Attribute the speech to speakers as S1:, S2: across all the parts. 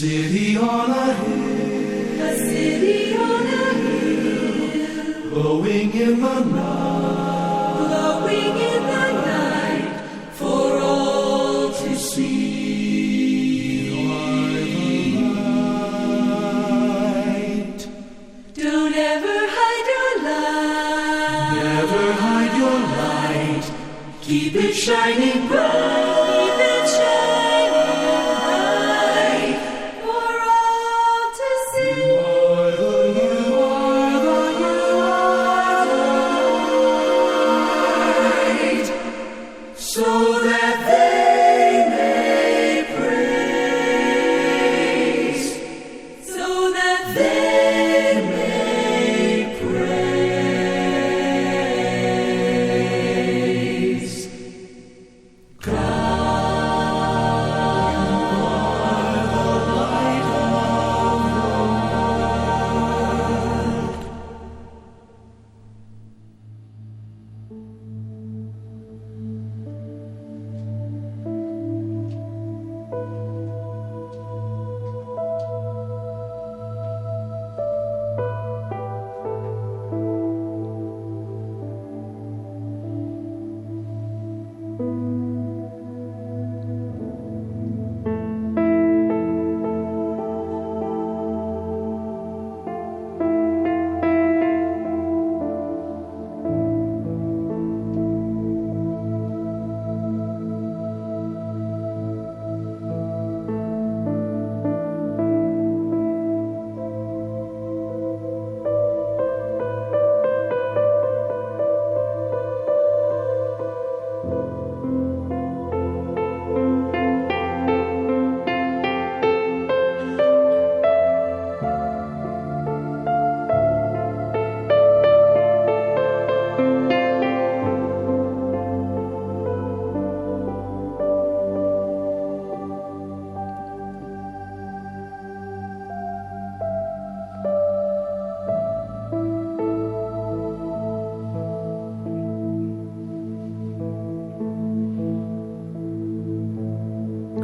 S1: city on a hill,
S2: a city on a hill,
S1: glowing in the night,
S2: glowing in the night, for all to see.
S1: You are the light.
S2: Don't ever hide your light,
S1: Never hide your light.
S2: keep it shining bright, keep it shining bright, for all to see.
S1: You are the light, so that they may praise,
S2: So that they may praise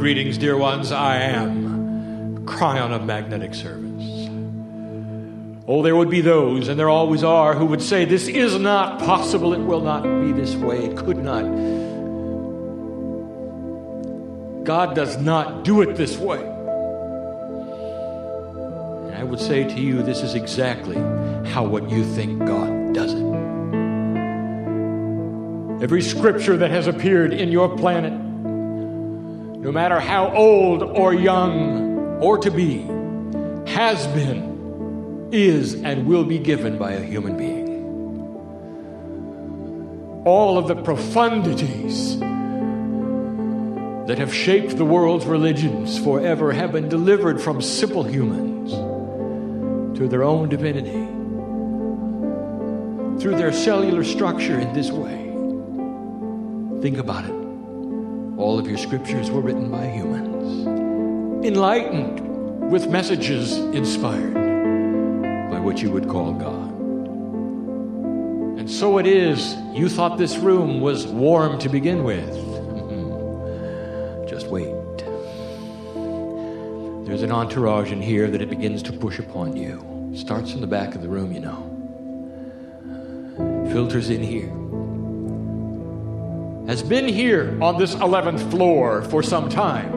S3: Greetings, dear ones. I am Kryon of Magnetic Service. Oh, there would be those, and there always are, who would say, this is not possible. It will not be this way. It could not. God does not do it this way. And I would say to you, this is exactly how what you think God does it. Every scripture that has appeared in your planet, no matter how old or young or to be, has been, is, and will be given by a human being. All of the profundities that have shaped the world's religions forever have been delivered from simple humans to their own divinity through their cellular structure in this way. Think about it. All of your scriptures were written by humans, enlightened with messages inspired by what you would call God. And so it is, you thought this room was warm to begin with. Just wait. There's an entourage in here that it begins to push upon you. Starts in the back of the room, you know. Filters in here. Has been here on this 11th floor for some time.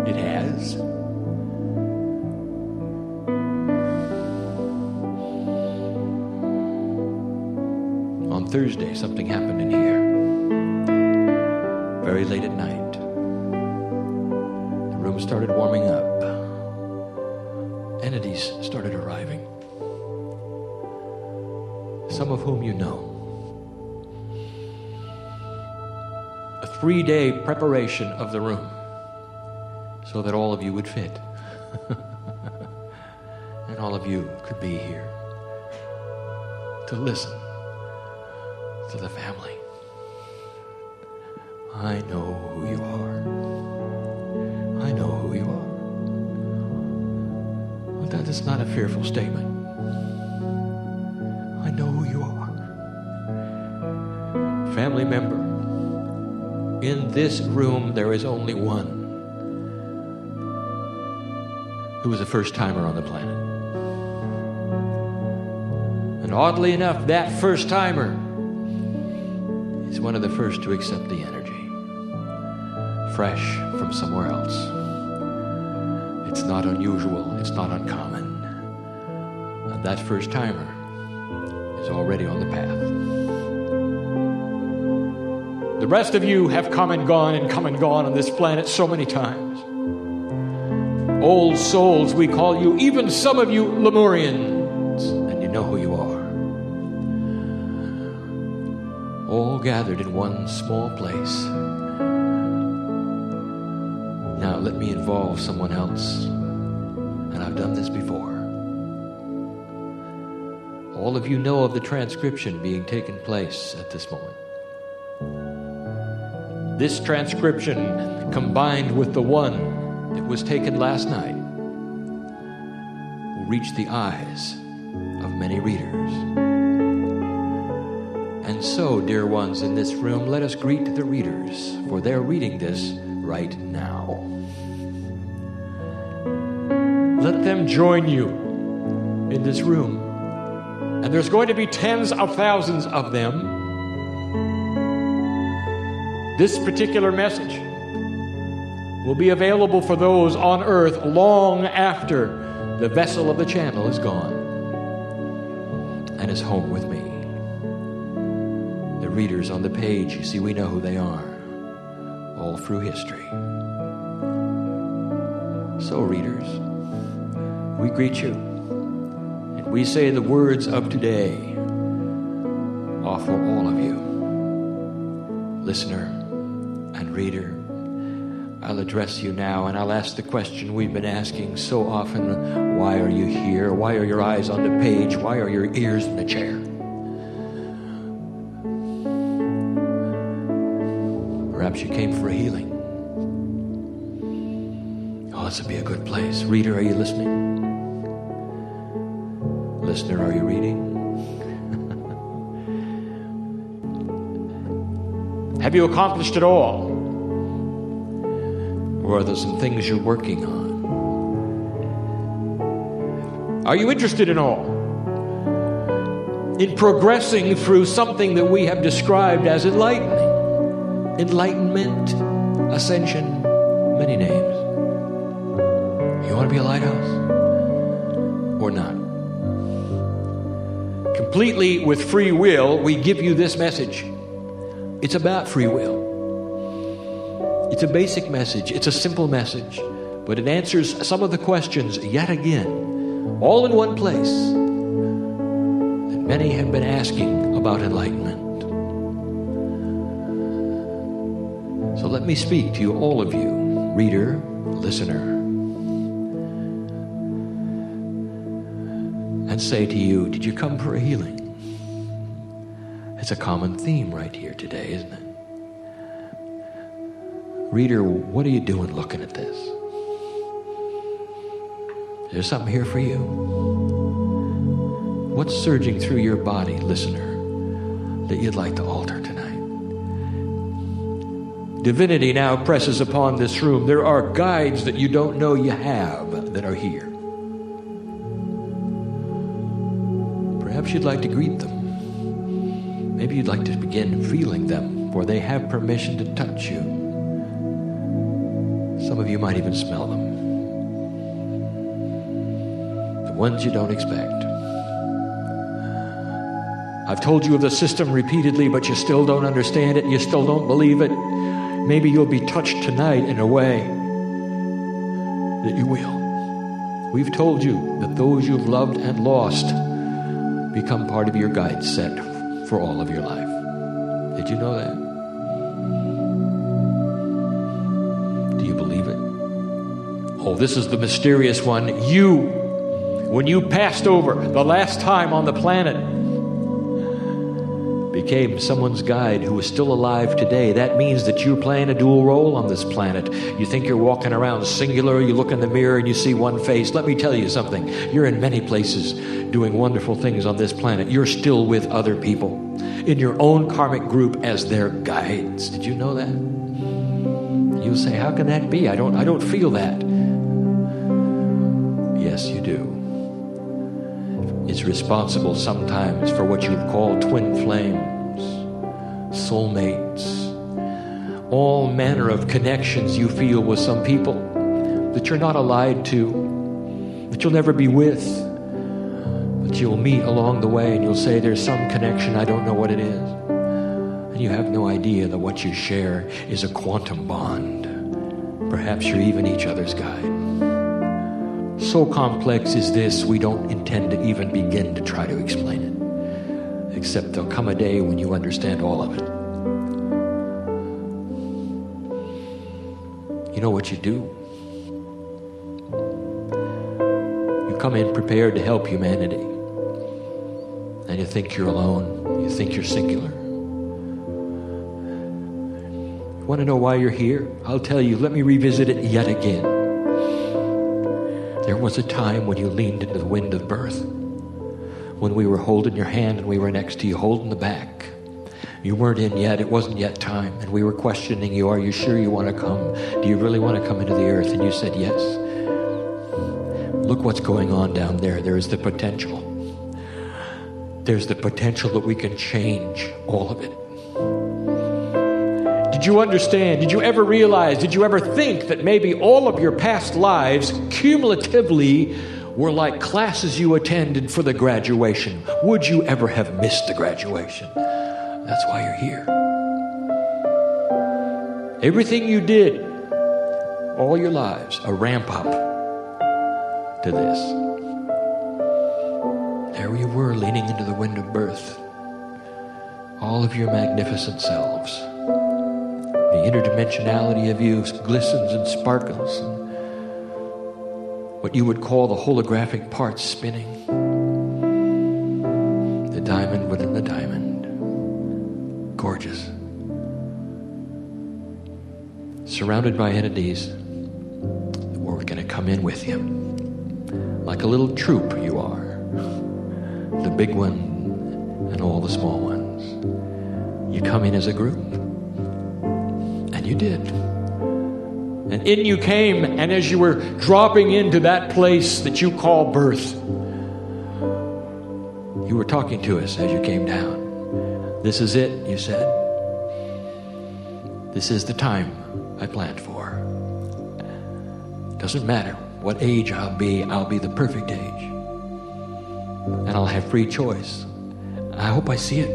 S3: It has. On Thursday, something happened in here. Very late at night. The room started warming up. Entities started arriving. Some of whom you know. A 3-day preparation of the room so that all of you would fit. And all of you could be here to listen to the family. I know who you are. I know who you are. But that is not a fearful statement. I know who you are. Family member, in this room there is only one who was a first-timer on the planet. And oddly enough, that first-timer is one of the first to accept the energy, fresh from somewhere else. It's not unusual, it's not uncommon. And that first-timer is already on the path. The rest of you have come and gone on this planet so many times. Old souls, we call you, even some of you Lemurians, and you know who you are. All gathered in one small place. Now let me involve someone else, and I've done this before. All of you know of the transcription being taken place at this moment. This transcription, combined with the one that was taken last night, will reach the eyes of many readers. And so, dear ones in this room, let us greet the readers, for they're reading this right now. Let them join you in this room. And there's going to be tens of thousands of them. This particular message will be available for those on earth long after the vessel of the channel is gone and is home with me. The readers on the page, you see, we know who they are all through history. So, readers, we greet you, and we say the words of today are for all of you. Listener and reader, I'll address you now, and I'll ask the question we've been asking so often: why are you here? Why are your eyes on the page? Why are your ears in the chair? Perhaps you came for a healing. Oh, this would be a good place. Reader, are you listening? Listener, are you reading? Have you accomplished it all? Or are there some things you're working on? Are you interested in all? In progressing through something that we have described as enlightening, enlightenment, ascension, many names. You want to be a lighthouse? Or not? Completely with free will, we give you this message. It's about free will. It's a basic message. It's a simple message. But it answers some of the questions yet again, all in one place, that many have been asking about enlightenment. So let me speak to you, all of you, reader, listener, and say to you, did you come for a healing? It's a common theme right here today, isn't it? Reader, what are you doing looking at this? Is there something here for you? What's surging through your body, listener, that you'd like to alter tonight? Divinity now presses upon this room. There are guides that you don't know you have that are here. Perhaps you'd like to greet them. Maybe you'd like to begin feeling them, for they have permission to touch you. Some of you might even smell them. The ones you don't expect. I've told you of the system repeatedly, but you still don't understand it. You still don't believe it. Maybe you'll be touched tonight in a way that you will. We've told you that those you've loved and lost become part of your guide set for all of your life. Did you know that? Do you believe it? Oh, this is the mysterious one. You, when you passed over the last time on the planet, became someone's guide who is still alive today. That means that you're playing a dual role on this planet. You think you're walking around singular, you look in the mirror and you see one face. Let me tell you something. You're in many places doing wonderful things on this planet. You're still with other people in your own karmic group as their guides. Did you know that? You'll say, how can that be? I don't feel that. Yes, you do. It's responsible sometimes for what you've called twin flames, soulmates, all manner of connections you feel with some people that you're not allied to, that you'll never be with, but you'll meet along the way and you'll say, there's some connection, I don't know what it is. And you have no idea that what you share is a quantum bond. Perhaps you're even each other's guide. So complex is this, we don't intend to even begin to try to explain it. Except there'll come a day when you understand all of it. You know what you do? You come in prepared to help humanity. And you think you're alone. You think you're singular. You want to know why you're here? I'll tell you. Let me revisit it yet again. There was a time when you leaned into the wind of birth. When we were holding your hand and we were next to you, holding the back. You weren't in yet. It wasn't yet time. And we were questioning you. Are you sure you want to come? Do you really want to come into the earth? And you said yes. Look what's going on down there. There is the potential. There's the potential that we can change all of it. Did you understand? Did you ever realize? Did you ever think that maybe all of your past lives cumulatively were like classes you attended for the graduation? Would you ever have missed the graduation? That's why you're here. Everything you did, all your lives, a ramp up to this. There you were, leaning into the wind of birth. All of your magnificent selves. The interdimensionality of you glistens and sparkles. And what you would call the holographic parts spinning. The diamond within the diamond. Gorgeous. Surrounded by entities that were going to come in with you. Like a little troop you are. The big one and all the small ones. You come in as a group. And you did. And in you came, and as you were dropping into that place that you call birth, you were talking to us as you came down. This is it, you said. This is the time I planned for. Doesn't matter what age I'll be the perfect age. And I'll have free choice. I hope I see it.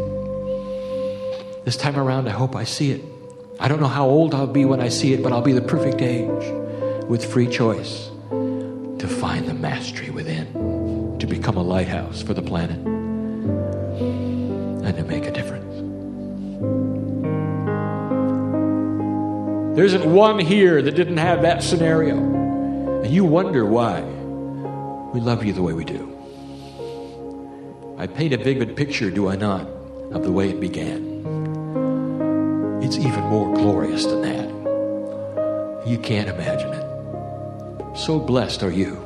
S3: This time around, I hope I see it. I don't know how old I'll be when I see it, but I'll be the perfect age with free choice to find the mastery within, to become a lighthouse for the planet, and to make a difference. There isn't one here that didn't have that scenario. And you wonder why we love you the way we do. I paint a vivid picture, do I not, of the way it began. It's even more glorious than that. You can't imagine it. So blessed are you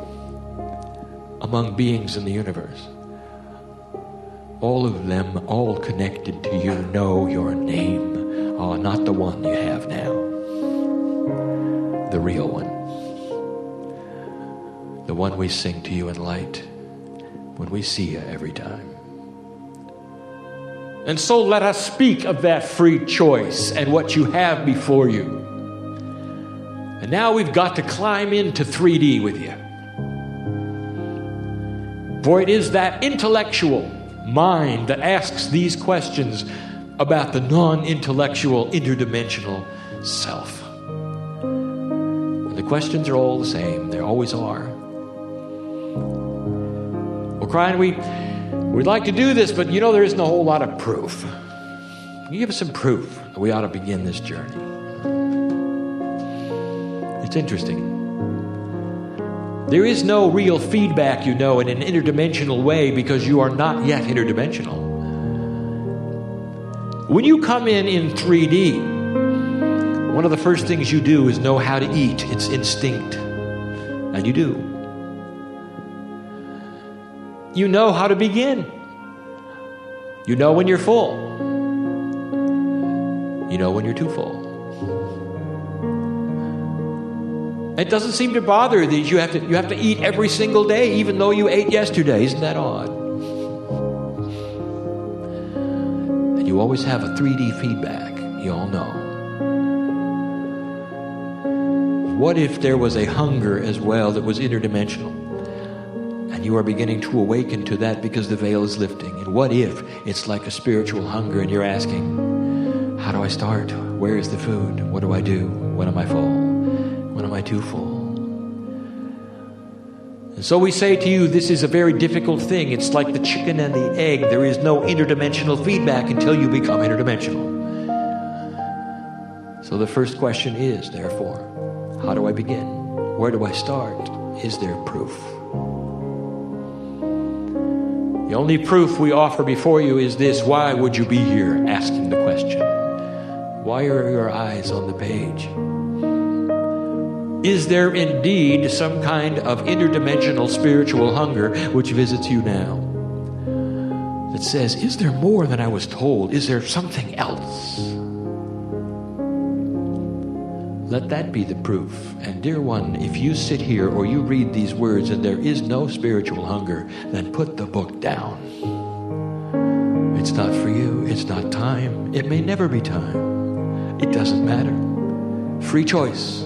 S3: among beings in the universe. All of them, all connected to you, know your name. Oh, not the one you have now. The real one. The one we sing to you in light when we see you every time. And so let us speak of that free choice and what you have before you. And now we've got to climb into 3D with you. For it is that intellectual mind that asks these questions about the non-intellectual interdimensional self. And the questions are all the same. They always are. Well, Kryon, we'd like to do this, but there isn't a whole lot of proof. Can you give us some proof that we ought to begin this journey? It's interesting. There is no real feedback, in an interdimensional way because you are not yet interdimensional. When you come in 3D, one of the first things you do is know how to eat. It's instinct. And you do. You know how to begin. You know when you're full. You know when you're too full. It doesn't seem to bother these. You have to eat every single day, even though you ate yesterday. Isn't that odd? And you always have a 3D feedback. You all know. What if there was a hunger as well that was interdimensional? And you are beginning to awaken to that because the veil is lifting. And what if it's like a spiritual hunger and you're asking, how do I start? Where is the food? What do I do? When am I full? When am I too full? And so we say to you, this is a very difficult thing. It's like the chicken and the egg. There is no interdimensional feedback until you become interdimensional. So the first question is, therefore, how do I begin? Where do I start? Is there proof? The only proof we offer before you is this. Why would you be here asking the question? Why are your eyes on the page? Is there indeed some kind of interdimensional spiritual hunger which visits you now? That says, is there more than I was told? Is there something else? Let that be the proof. And dear one, if you sit here or you read these words and there is no spiritual hunger, then put the book down. It's not for you. It's not time. It may never be time. It doesn't matter. Free choice.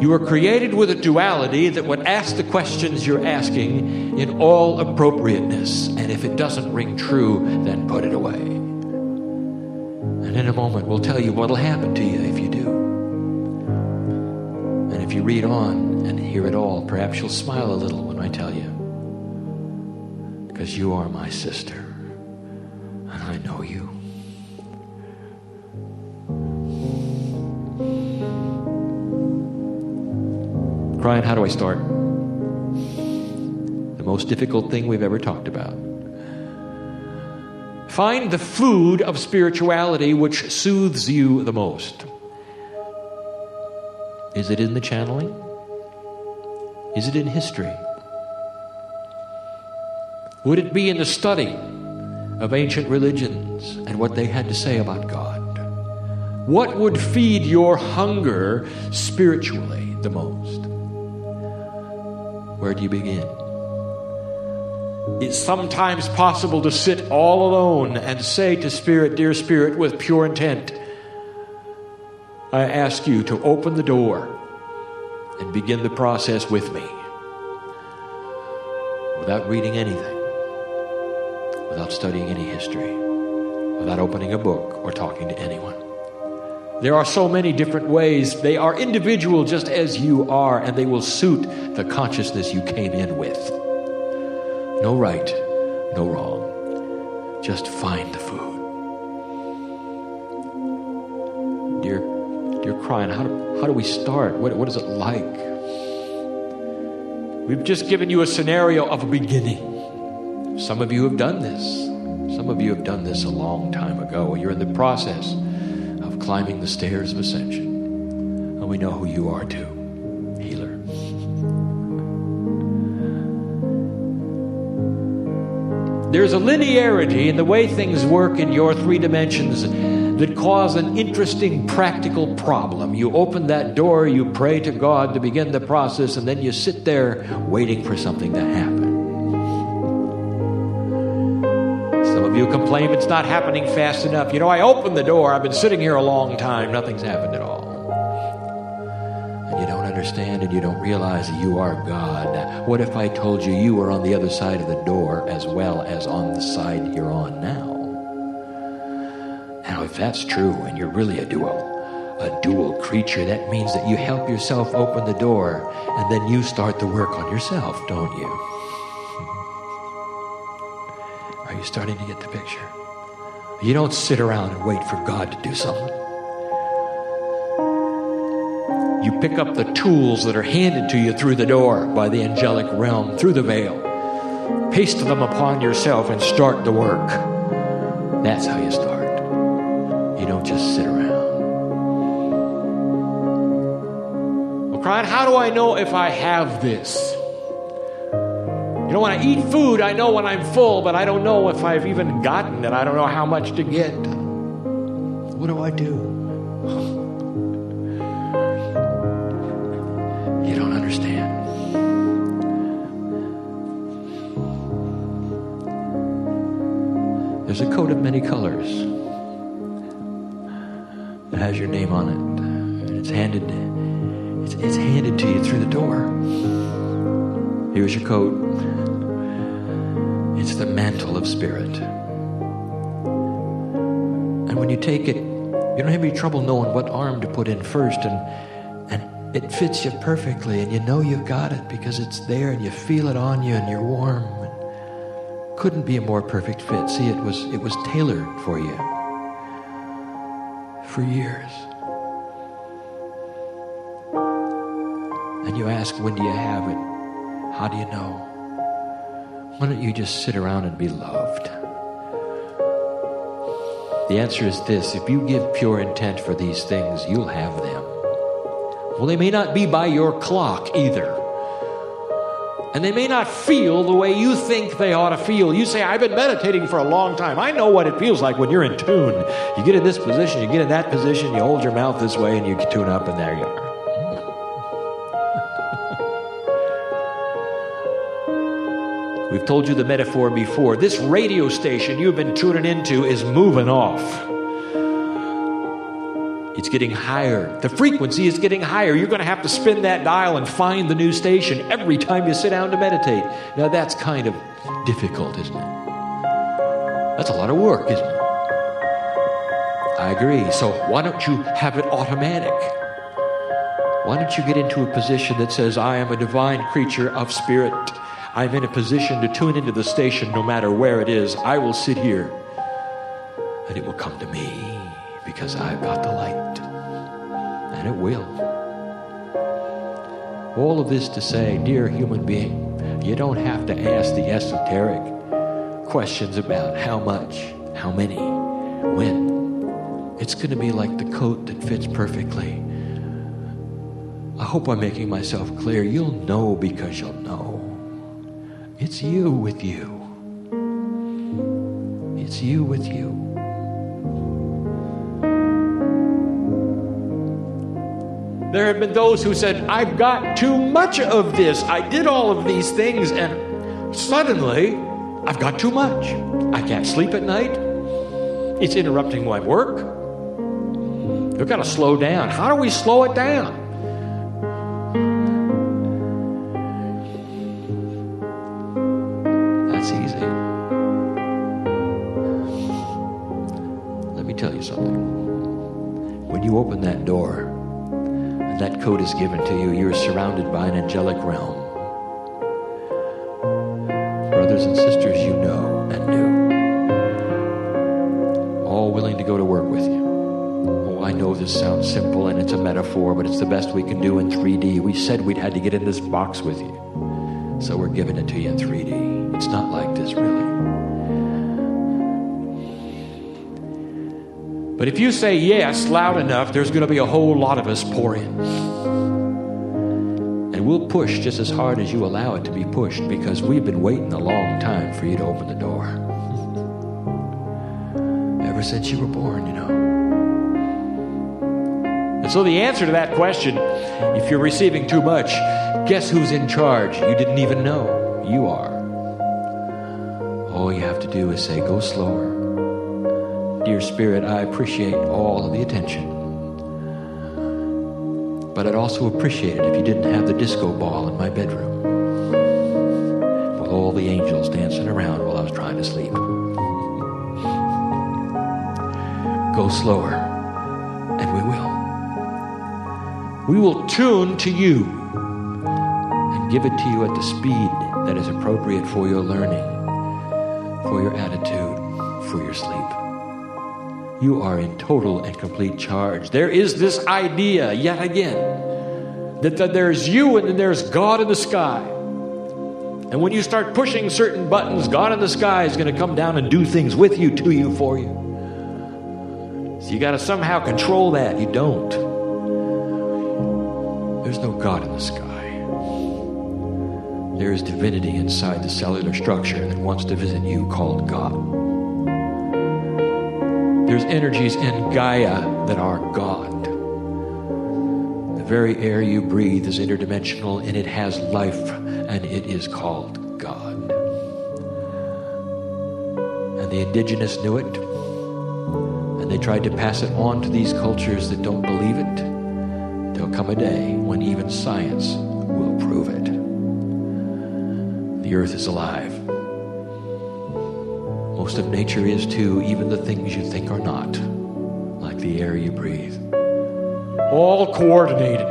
S3: You are created with a duality that would ask the questions you're asking in all appropriateness. And if it doesn't ring true, then put it away. And in a moment, we'll tell you what will happen to you if you do. And if you read on and hear it all, perhaps you'll smile a little when I tell you. Because you are my sister. And I know you. Kryon, how do I start? The most difficult thing we've ever talked about. Find the food of spirituality which soothes you the most. Is it in the channeling? Is it in history? Would it be in the study of ancient religions and what they had to say about God? What would feed your hunger spiritually the most? Where do you begin? It's sometimes possible to sit all alone and say to Spirit, dear Spirit, with pure intent, I ask you to open the door and begin the process with me. Without reading anything, without studying any history, without opening a book or talking to anyone. There are so many different ways. They are individual just as you are, and they will suit the consciousness you came in with. No right, no wrong. Just find the food. Dear Kryon, how do we start? What is it like? We've just given you a scenario of a beginning. Some of you have done this. Some of you have done this a long time ago. You're in the process of climbing the stairs of ascension. And we know who you are too, healer. There's a linearity in the way things work in your 3 dimensions that cause an interesting practical problem. You open that door, you pray to God to begin the process, and then you sit there waiting for something to happen. Some of you complain it's not happening fast enough. You know, I opened the door, I've been sitting here a long time, nothing's happened at all. And you don't understand and you don't realize that you are God. What if I told you you were on the other side of the door as well as on the side you're on now? Now, if that's true and you're really a dual creature, that means that you help yourself open the door and then you start the work on yourself, don't you? Are you starting to get the picture? You don't sit around and wait for God to do something. You pick up the tools that are handed to you through the door by the angelic realm, through the veil. Paste them upon yourself and start the work. That's how you start. You don't just sit around. Well, Kryon, how do I know if I have this? You know, when I eat food, I know when I'm full, but I don't know if I've even gotten it. I don't know how much to get. What do I do? understand. There's a coat of many colors that has your name on it, and it's handed to you through the door. Here's your coat. It's the mantle of spirit. And when you take it, you don't have any trouble knowing what arm to put in first, and it fits you perfectly, and you know you've got it because it's there, and you feel it on you, and you're warm. Couldn't be a more perfect fit. See, it was tailored for you for years. And you ask, when do you have it? How do you know? Why don't you just sit around and be loved? The answer is this: if you give pure intent for these things, you'll have them. Well, they may not be by your clock either. And they may not feel the way you think they ought to feel. You say, I've been meditating for a long time. I know what it feels like when you're in tune. You get in this position, you get in that position, you hold your mouth this way, and you tune up, and there you are. We've told you the metaphor before. This radio station you've been tuning into is moving off. It's getting higher. The frequency is getting higher. You're going to have to spin that dial and find the new station every time you sit down to meditate. Now that's kind of difficult, isn't it? That's a lot of work, isn't it? I agree. So why don't you have it automatic? Why don't you get into a position that says, I am a divine creature of spirit. I'm in a position to tune into the station no matter where it is. I will sit here and it will come to me because I've got the light. And it will. All of this to say, dear human being, you don't have to ask the esoteric questions about how much, how many, when. It's going to be like the coat that fits perfectly. I hope I'm making myself clear. You'll know because you'll know. It's you with you. It's you with you. There have been those who said, I've got too much of this. I did all of these things, and suddenly, I've got too much. I can't sleep at night. It's interrupting my work. We've got to slow down. How do we slow it down? That's easy. Let me tell you something. When you open that door, that coat is given to you, you're surrounded by an angelic realm. Brothers and sisters you know and knew, all willing to go to work with you. Oh, I know this sounds simple and it's a metaphor, but it's the best we can do in 3D. We said we'd had to get in this box with you, so we're giving it to you in 3D. It's not like this, really. But if you say yes loud enough, there's going to be a whole lot of us pour in. And we'll push just as hard as you allow it to be pushed, because we've been waiting a long time for you to open the door. Ever since you were born, you know. And so the answer to that question, if you're receiving too much, guess who's in charge? You didn't even know. You are. All you have to do is say, go slower. Dear Spirit, I appreciate all of the attention. But I'd also appreciate it if you didn't have the disco ball in my bedroom with all the angels dancing around while I was trying to sleep. Go slower, and we will. We will tune to you and give it to you at the speed that is appropriate for your learning, for your attitude, for your sleep. You are in total and complete charge. There is this idea, yet again, that there's you and then there's God in the sky. And when you start pushing certain buttons, God in the sky is going to come down and do things with you, to you, for you. So you got to somehow control that. You don't. There's no God in the sky. There is divinity inside the cellular structure that wants to visit you, called God. There's energies in Gaia that are God, that The very air you breathe is interdimensional, and it has life, and it is called God. And the indigenous knew it, and they tried to pass it on to these cultures that don't believe it. There'll come a day when even science will prove it. The earth is alive. Most of nature is too, even the things you think are not, like the air you breathe. All coordinated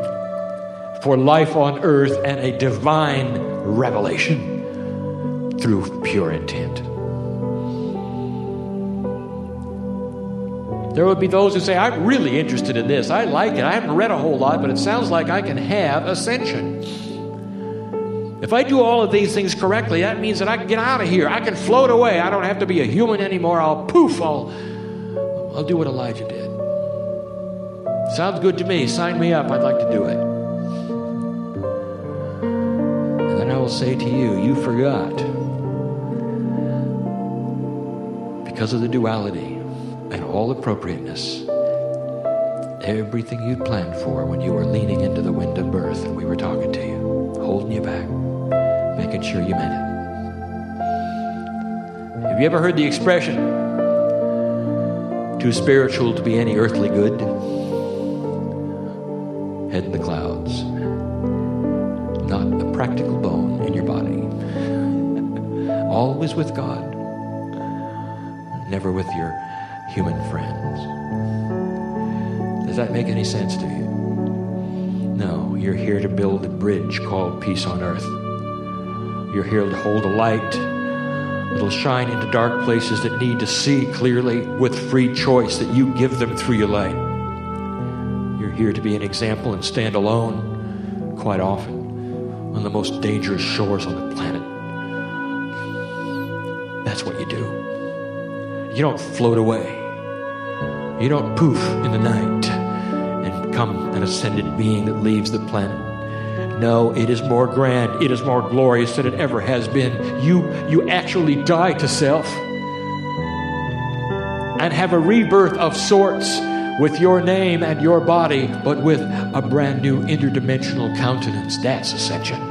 S3: for life on earth and a divine revelation through pure intent. There would be those who say, I'm really interested in this. I like it. I haven't read a whole lot, but it sounds like I can have ascension. If I do all of these things correctly, that means that I can get out of here. I can float away. I don't have to be a human anymore. I'll do what Elijah did. Sounds good to me. Sign me up. I'd like to do it. And then I will say to you, you forgot. Because of the duality and all appropriateness, everything you'd planned for when you were leaning into the wind of birth and we were talking to you, holding you back, making sure you meant it. Have you ever heard the expression, too spiritual to be any earthly good? Head in the clouds. Not a practical bone in your body. Always with God. Never with your human friends. Does that make any sense to you? No, you're here to build a bridge called peace on earth. You're here to hold a light that'll shine into dark places that need to see clearly with free choice that you give them through your light. You're here to be an example and stand alone, quite often, on the most dangerous shores on the planet. That's what you do. You don't float away. You don't poof in the night and become an ascended being that leaves the planet. No, it is more grand. It is more glorious than it ever has been. You actually die to self and have a rebirth of sorts with your name and your body, but with a brand new interdimensional countenance. That's ascension.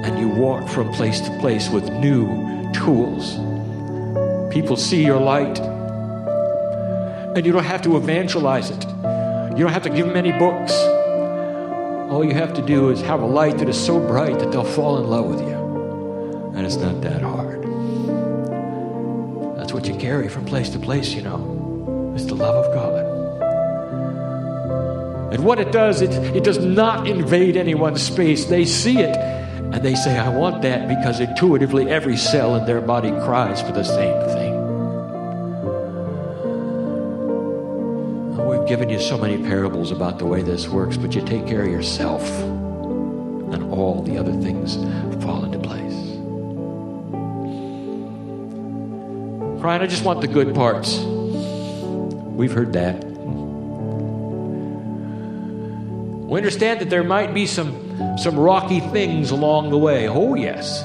S3: And you walk from place to place with new tools. People see your light, and you don't have to evangelize it. You don't have to give them any books. All you have to do is have a light that is so bright that they'll fall in love with you. And it's not that hard. That's what you carry from place to place, you know. It's the love of God. And what it does, it does not invade anyone's space. They see it, and they say, I want that, because intuitively every cell in their body cries for the same thing. We've given you so many parables about the way this works, but you take care of yourself, and all the other things fall into place. Kryon, I just want the good parts. We've heard that. We understand that there might be some rocky things along the way. Oh, yes.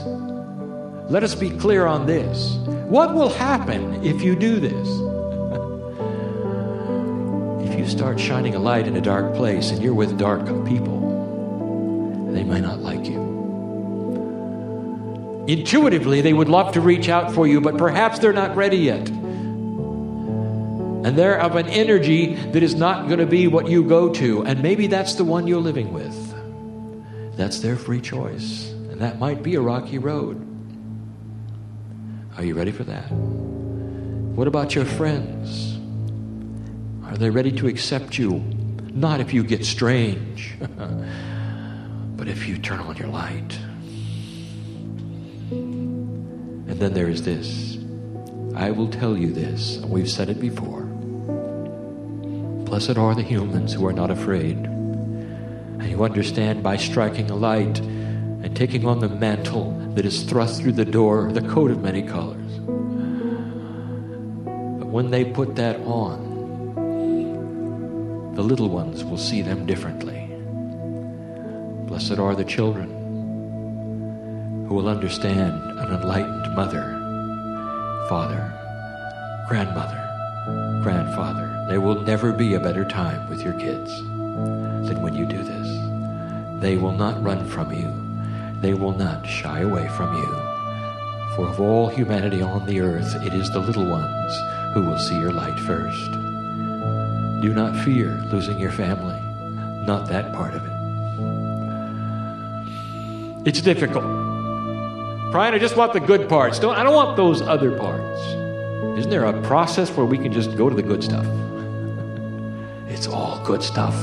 S3: Let us be clear on this. What will happen if you do this? If you start shining a light in a dark place and you're with dark people, they might not like you. Intuitively, they would love to reach out for you, but perhaps they're not ready yet. And they're of an energy that is not going to be what you go to. And maybe that's the one you're living with. That's their free choice. And that might be a rocky road. Are you ready for that? What about your friends? Are they ready to accept you? Not if you get strange, but if you turn on your light. And then there is this. I will tell you this, and we've said it before. Blessed are the humans who are not afraid, and who understand by striking a light and taking on the mantle that is thrust through the door, the coat of many colors. But when they put that on, the little ones will see them differently. Blessed are the children who will understand an enlightened mother, father, grandmother, grandfather. There will never be a better time with your kids. then when you do this, they will not run from you. They will not shy away from you. For of all humanity on the earth, it is the little ones who will see your light first. Do not fear losing your family. Not that part of it. It's difficult. Kryon, I just want the good parts. I don't want those other parts. Isn't there a process where we can just go to the good stuff? It's all good stuff.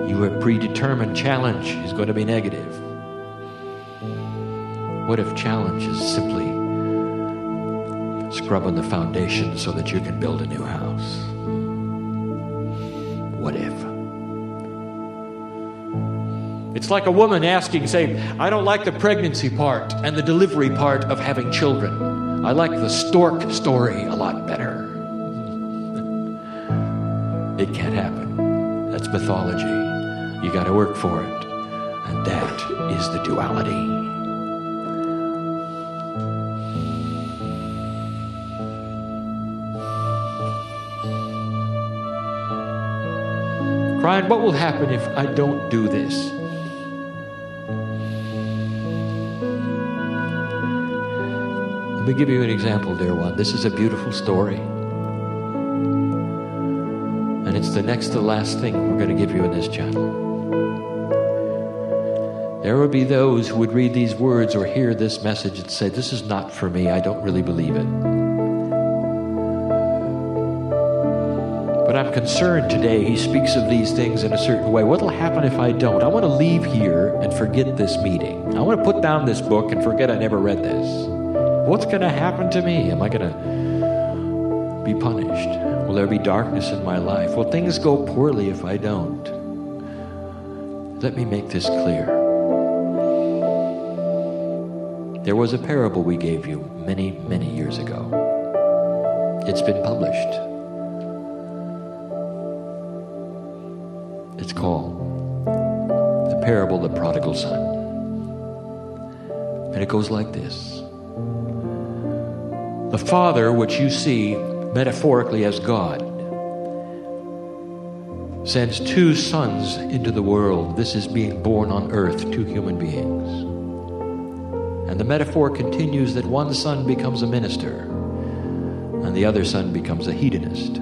S3: Your predetermined challenge is going to be negative. What if challenge is simply scrubbing the foundation so that you can build a new house? What if? It's like a woman asking, saying, I don't like the pregnancy part and the delivery part of having children. I like the stork story a lot better. It can't happen. That's mythology. You got to work for it. And that is the duality. Kryon, what will happen if I don't do this? Let me give you an example, dear one. This is a beautiful story. And it's the next to last thing we're going to give you in this channel. There will be those who would read these words or hear this message and say, this is not for me. I don't really believe it. But I'm concerned today. He speaks of these things in a certain way. What will happen if I don't? I want to leave here and forget this meeting. I want to put down this book and forget I never read this. What's going to happen to me? Am I going to be punished? Will there be darkness in my life? Will things go poorly if I don't? Let me make this clear. There was a parable we gave you many, many years ago. It's been published. It's called The Parable of the Prodigal Son. And it goes like this. The Father, which you see metaphorically as God, sends two sons into the world. This is being born on earth, two human beings. And the metaphor continues that one son becomes a minister and the other son becomes a hedonist.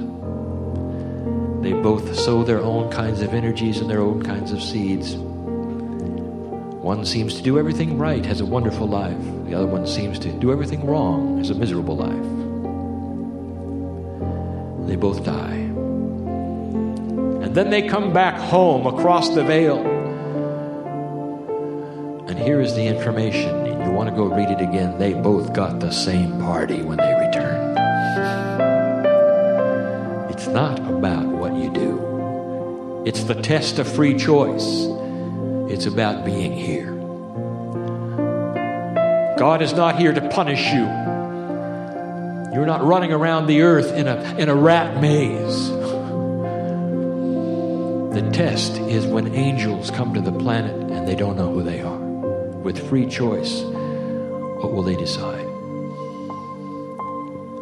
S3: They both sow their own kinds of energies and their own kinds of seeds. One seems to do everything right, has a wonderful life. The other one seems to do everything wrong, has a miserable life. They both die. And then they come back home across the veil. And here is the information. And you want to go read it again. They both got the same party when they returned. It's not about what you do. It's the test of free choice. It's about being here. God is not here to punish you. You're not running around the earth in a rat maze. The test is when angels come to the planet and they don't know who they are. With free choice, what will they decide?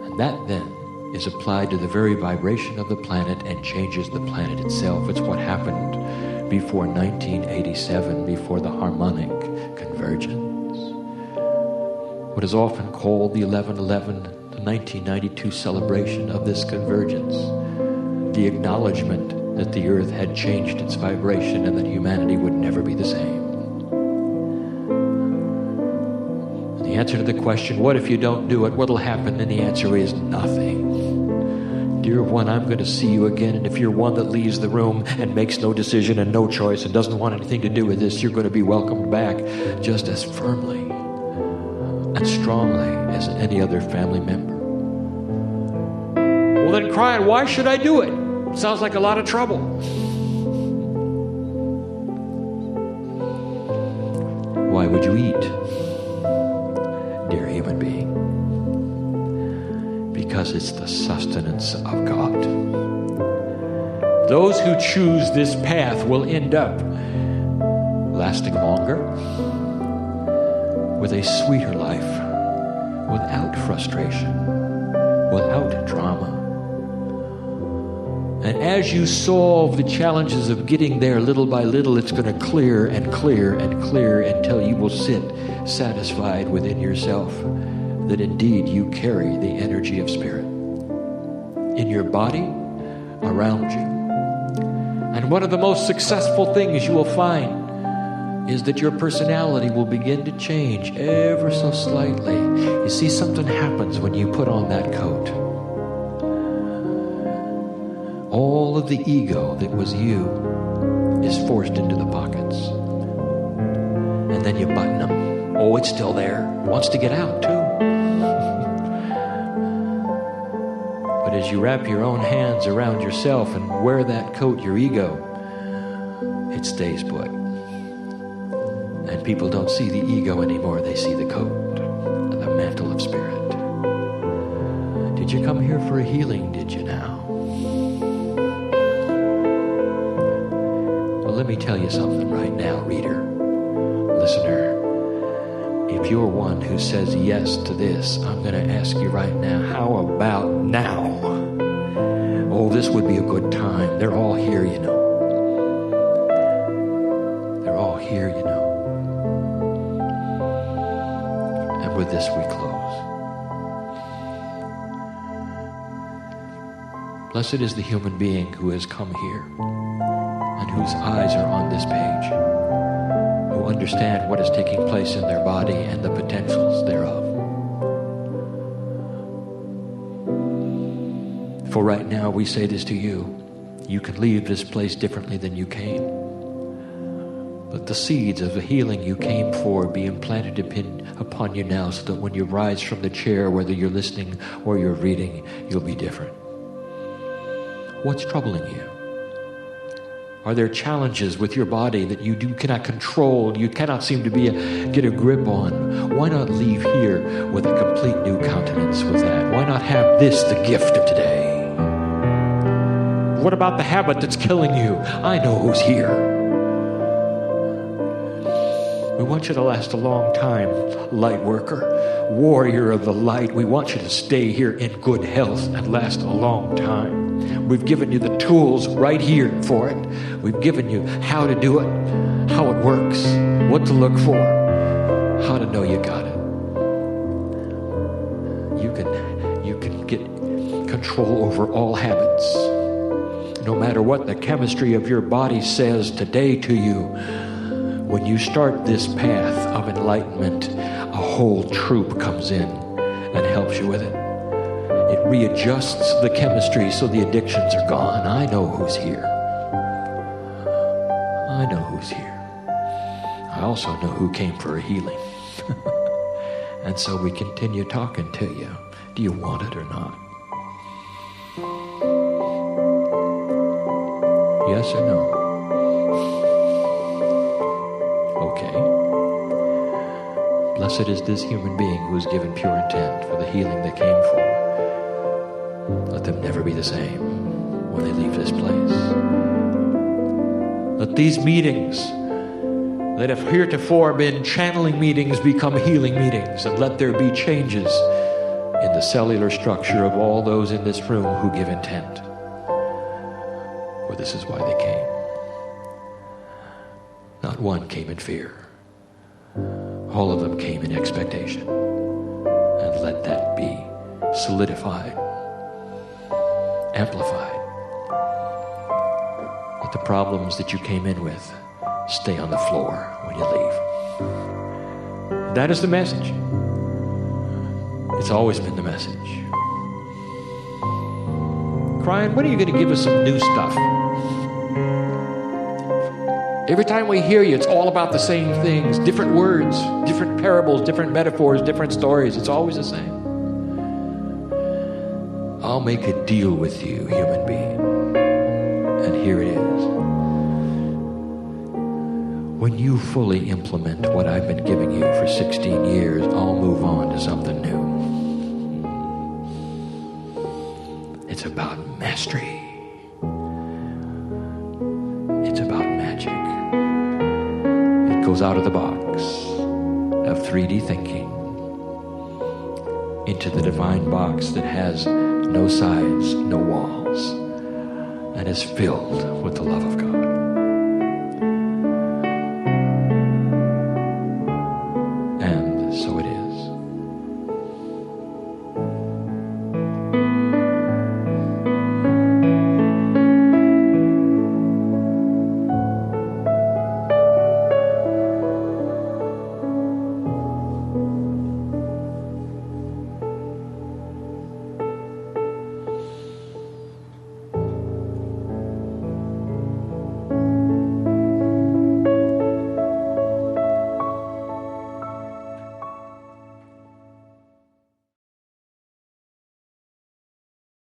S3: And that then is applied to the very vibration of the planet and changes the planet itself. It's what happened before 1987, before the harmonic convergence. What is often called the 11/11, the 1992 celebration of this convergence. The acknowledgement that the earth had changed its vibration and that humanity would never be the same. And the answer to the question, what if you don't do it? What will happen? And the answer is nothing. Dear one, I'm going to see you again. And if you're one that leaves the room and makes no decision and no choice and doesn't want anything to do with this, you're going to be welcomed back just as firmly and strongly as any other family member. Well then, Kryon, why should I do it? Sounds like a lot of trouble. Why would you eat, dear human being? Because it's the sustenance of God. Those who choose this path will end up lasting longer, with a sweeter life, without frustration, without drama, And as you solve the challenges of getting there little by little, it's going to clear and clear and clear until you will sit satisfied within yourself that indeed you carry the energy of spirit in your body, around you. And one of the most successful things you will find is that your personality will begin to change ever so slightly. You see, something happens when you put on that coat. All of the ego that was you is forced into the pockets. And then you button them. Oh, it's still there. It wants to get out too. But as you wrap your own hands around yourself and wear that coat, your ego, it stays put. And people don't see the ego anymore. They see the coat, the mantle of spirit. Did you come here for a healing, did you now? Well, let me tell you something right now, reader, listener. If you're one who says yes to this, I'm going to ask you right now, how about now? Oh, this would be a good time. They're all here, you know. They're all here, you know. And with this we close. Blessed is the human being who has come here and whose eyes are on this page, who understand what is taking place in their body and the potentials thereof. For right now, we say this to you. You can leave this place differently than you came. Let the seeds of the healing you came for be implanted upon you now, so that when you rise from the chair, whether you're listening or you're reading, you'll be different. What's troubling you? Are there challenges with your body that you cannot control, you cannot seem to get a grip on? Why not leave here with a complete new countenance with that? Why not have this the gift of today? What about the habit that's killing you? I know who's here. We want you to last a long time, light worker, warrior of the light. We want you to stay here in good health and last a long time. We've given you the tools right here for it. We've given you how to do it, how it works, what to look for, how to know you got it. You can get control over all habits. No matter what the chemistry of your body says today to you, when you start this path of enlightenment, a whole troop comes in and helps you with it. It readjusts the chemistry so the addictions are gone. I know who's here. I know who's here. I also know who came for a healing. And so we continue talking to you. Do you want it or not? Yes or no? Okay. Blessed is this human being who is given pure intent for the healing they came for. Let them never be the same when they leave this place. Let these meetings that have heretofore been channeling meetings become healing meetings, and let there be changes in the cellular structure of all those in this room who give intent. For this is why they came. Not one came in fear. All of them came in expectation. And let that be solidified, amplified. Let the problems that you came in with stay on the floor when you leave. That is the message. It's always been the message. Kryon, when are you going to give us some new stuff? Every time we hear you, it's all about the same things. Different words, different parables, different metaphors, different stories. It's always the same. I'll make a deal with you, human being. And here it is. When you fully implement what I've been giving you for 16 years, I'll move on to something new. It's about mastery. It's about magic. It goes out of the box of 3D thinking into the divine box that has no sides, no walls, and and is filled with the love of God.